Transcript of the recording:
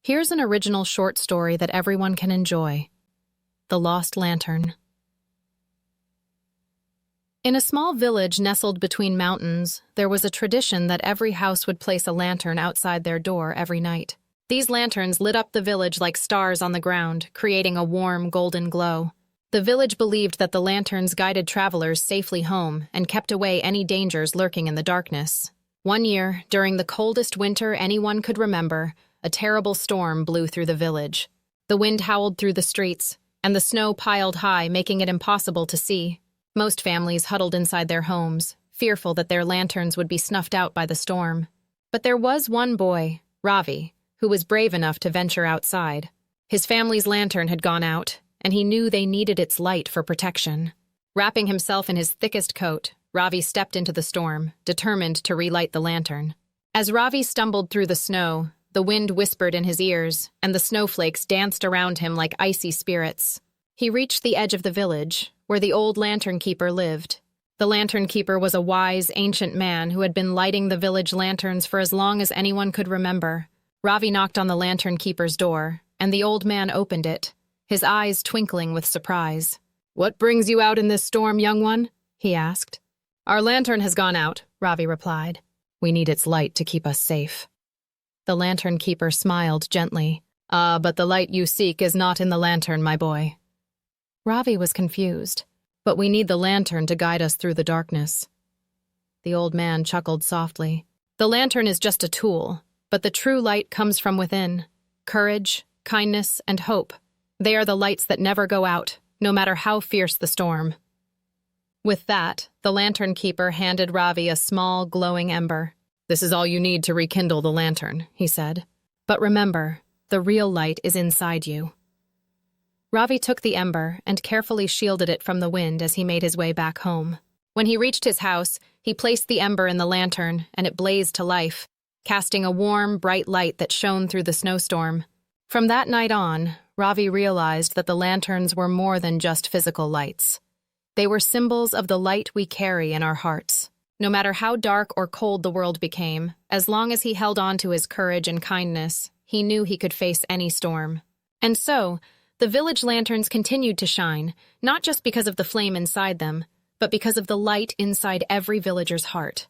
Here's an original short story that everyone can enjoy. The Lost Lantern. In a small village nestled between mountains, there was a tradition that every house would place a lantern outside their door every night. These lanterns lit up the village like stars on the ground, creating a warm, golden glow. The village believed that the lanterns guided travelers safely home and kept away any dangers lurking in the darkness. One year, during the coldest winter anyone could remember, a terrible storm blew through the village. The wind howled through the streets, and the snow piled high, making it impossible to see. Most families huddled inside their homes, fearful that their lanterns would be snuffed out by the storm. But there was one boy, Ravi, who was brave enough to venture outside. His family's lantern had gone out, and he knew they needed its light for protection. Wrapping himself in his thickest coat, Ravi stepped into the storm, determined to relight the lantern. As Ravi stumbled through the snow, the wind whispered in his ears, and the snowflakes danced around him like icy spirits. He reached the edge of the village, where the old lantern keeper lived. The lantern keeper was a wise, ancient man who had been lighting the village lanterns for as long as anyone could remember. Ravi knocked on the lantern keeper's door, and the old man opened it, his eyes twinkling with surprise. "What brings you out in this storm, young one?" he asked. "Our lantern has gone out," Ravi replied. "We need its light to keep us safe." The lantern keeper smiled gently. But the light you seek is not in the lantern, my boy." Ravi was confused. "But we need the lantern to guide us through the darkness." The old man chuckled softly. "The lantern is just a tool, but the true light comes from within. Courage, kindness, and hope. They are the lights that never go out, no matter how fierce the storm." With that, the lantern keeper handed Ravi a small, glowing ember. "This is all you need to rekindle the lantern," he said. "But remember, the real light is inside you." Ravi took the ember and carefully shielded it from the wind as he made his way back home. When he reached his house, he placed the ember in the lantern, and it blazed to life, casting a warm, bright light that shone through the snowstorm. From that night on, Ravi realized that the lanterns were more than just physical lights. They were symbols of the light we carry in our hearts. No matter how dark or cold the world became, as long as he held on to his courage and kindness, he knew he could face any storm. And so, the village lanterns continued to shine, not just because of the flame inside them, but because of the light inside every villager's heart.